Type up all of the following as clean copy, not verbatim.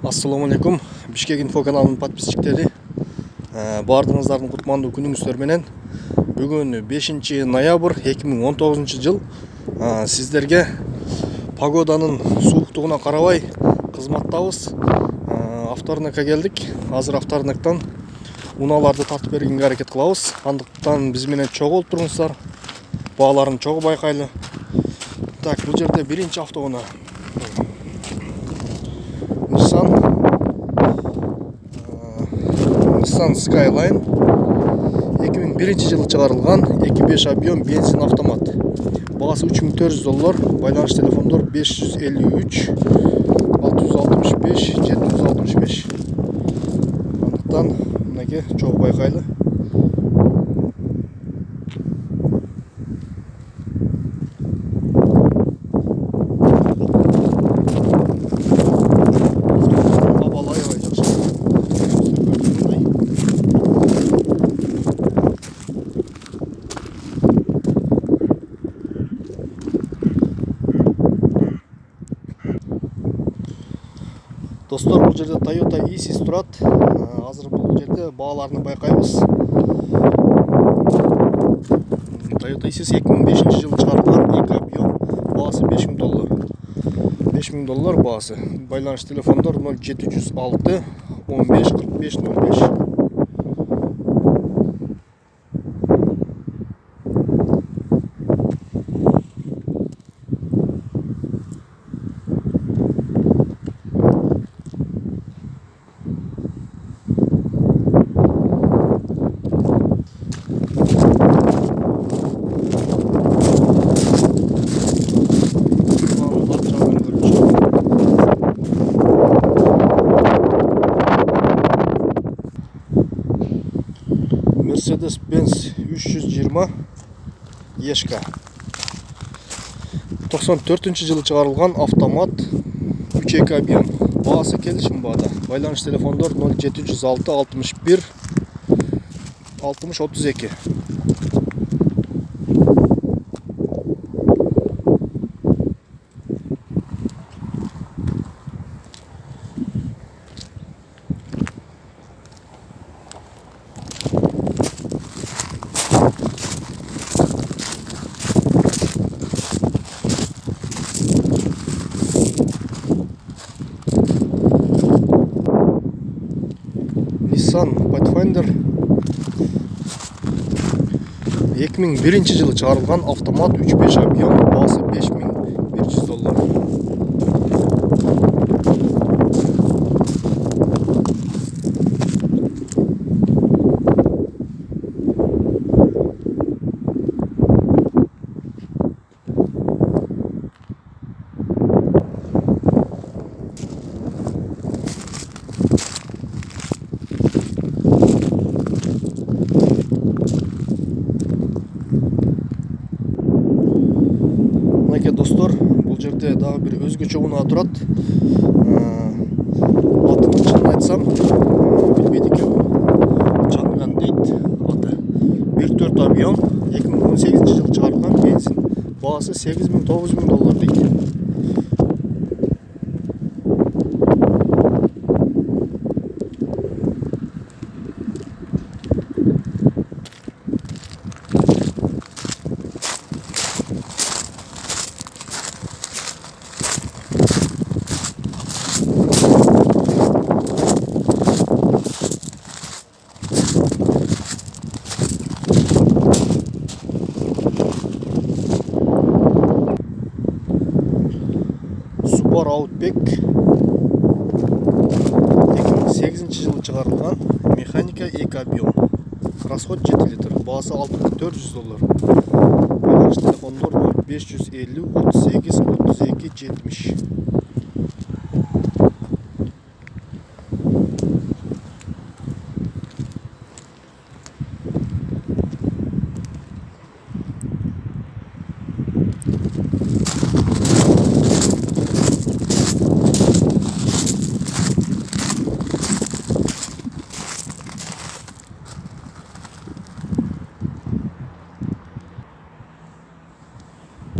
Assalamu alaikum. Бишкек инфо каналынын подписчиктери. Бардыңыздардын кутмандуу күнүңүздөр менен. Бүгүн 5 ноябрь 2019 жыл. Сиздерге погоданын сууктугуна карабай кызматтабыз. Авторынакка келдик. Азыр авторынактан унааларды тартып бергенге аракет кылабыз. Андыктан биз менен чогуу болуп туруңуздар. Бааларын чогуу байкайлы. Так, бул жерде биринчи автоунаа. Nissan Skyline 2001 жылы чыгарылган 2.5 объем бензин автомат. Багасы $3400, байланыш телефондор 553 665 765. Андыктан мынакей чогуу байкайлы. Достор, бул жерде Toyota Isis турат. Азыр бул жерде бааларны байкайбыз. Toyota Isis 2005 жылы чыгарылган 2 объем, баасы $5000. $5000 баасы. Байланыш телефондор 0706 15 45 05. Mercedes-Benz 320 Ешка. 94 жылы чыгарылган автомат 3.2 объем. Баасы келишим баада. Байланыш телефондор 0706 61 60 32. Nissan Pathfinder 2001 жылы чыгарылган автомат 3.5 объем, баасы $5100. Достор, бул жерде дагы бир өзгөчө унаа турат. Атын чын айтсам, билбейт экенмин. Чанган дейт аты. 1.4 объем, 2018 жылы чыгарылган бензин. Баасы $8000-$9000 дейт. Outback 2008 жылы чыгарылган механика 2 объем. Расход 7 литр. Баасы $6400. Байланыш телефондор 550 38 32 70.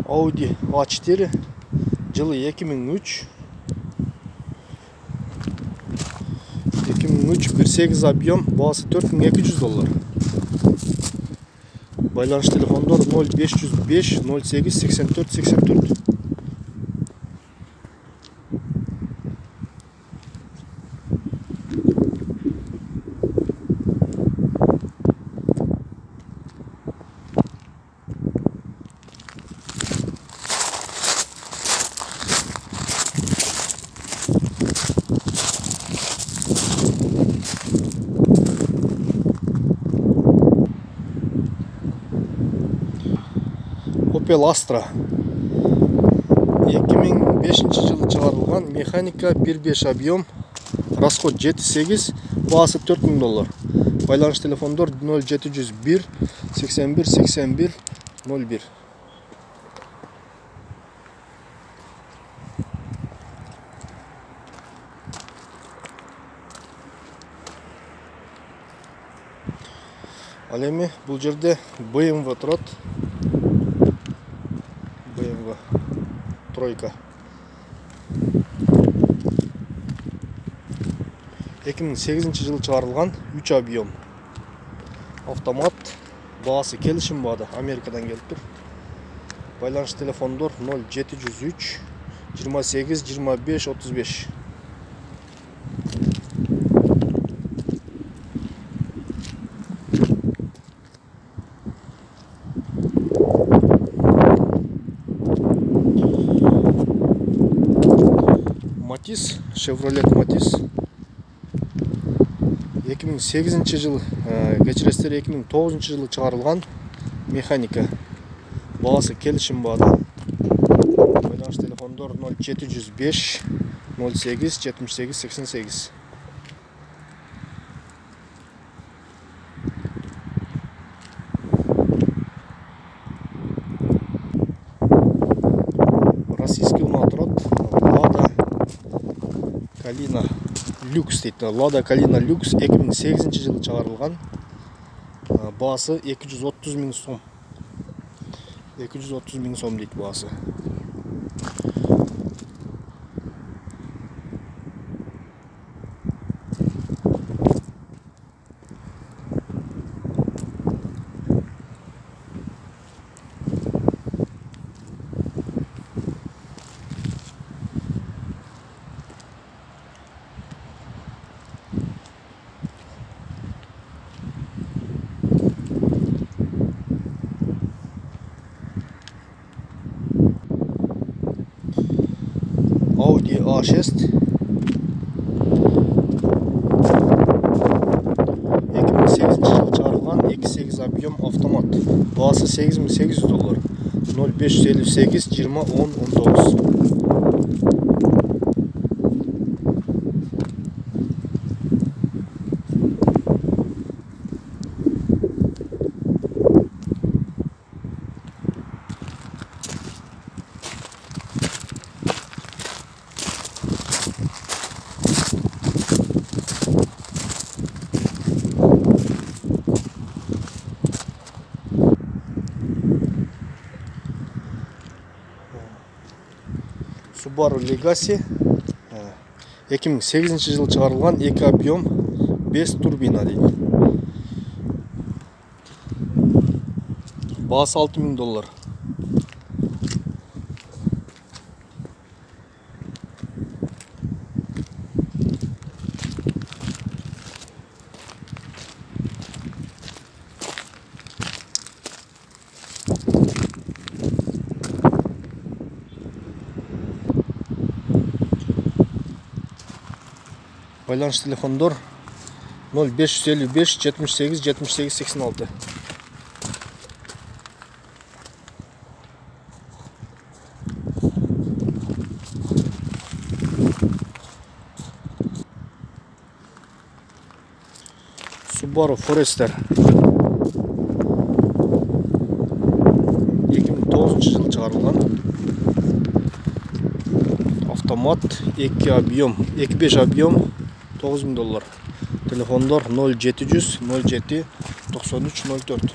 Audi A4 Жылы 2003. 1.8 объем, бағасы $4200. Байланыш телефондор 0505 08 84 84. Opel Astra 2005 жылы шығарылған, механика 1.5 объем, расход 7.8, бағасы $4000. Байланыш телефондор 0701 81 81 01. Ал эми бұл жерде BMW тұрады. BMW тройка. 2008 жылы шығарылған, 3 объем. Автомат, бағасы келісім бады, Америкадан келіп тұр. Байланыш телефондор 0703 28 25 35. Матис, Chevrolet Матис 2008 жылы, кечірестер 2009 жылы шығарылған, механика, бағасы келісім бады. Байланыш телефондор 0705 08 78 88. Российский ұнатырат, Калина Люкс дейді. Лада Калина Люкс 2008 жылы шығарылған, бағасы 230 000 сом. 230 000 сом дейді бағасы. Audi A6 2008 жылы шығарылған, 2.8 объем автомат, бағасы $8800. 0558 20 10 19. Subaru Legacy 2008 жылы шығарылған, 2 объем, 5 турбина дейді. Бағасы $6000. Байланыш телефондор 0555 78 78 86. Subaru Forester 2009 жылы шығарылған, автомат, 2 объем, 2.5 объем, $9000. Телефондор 0700 07 93 04.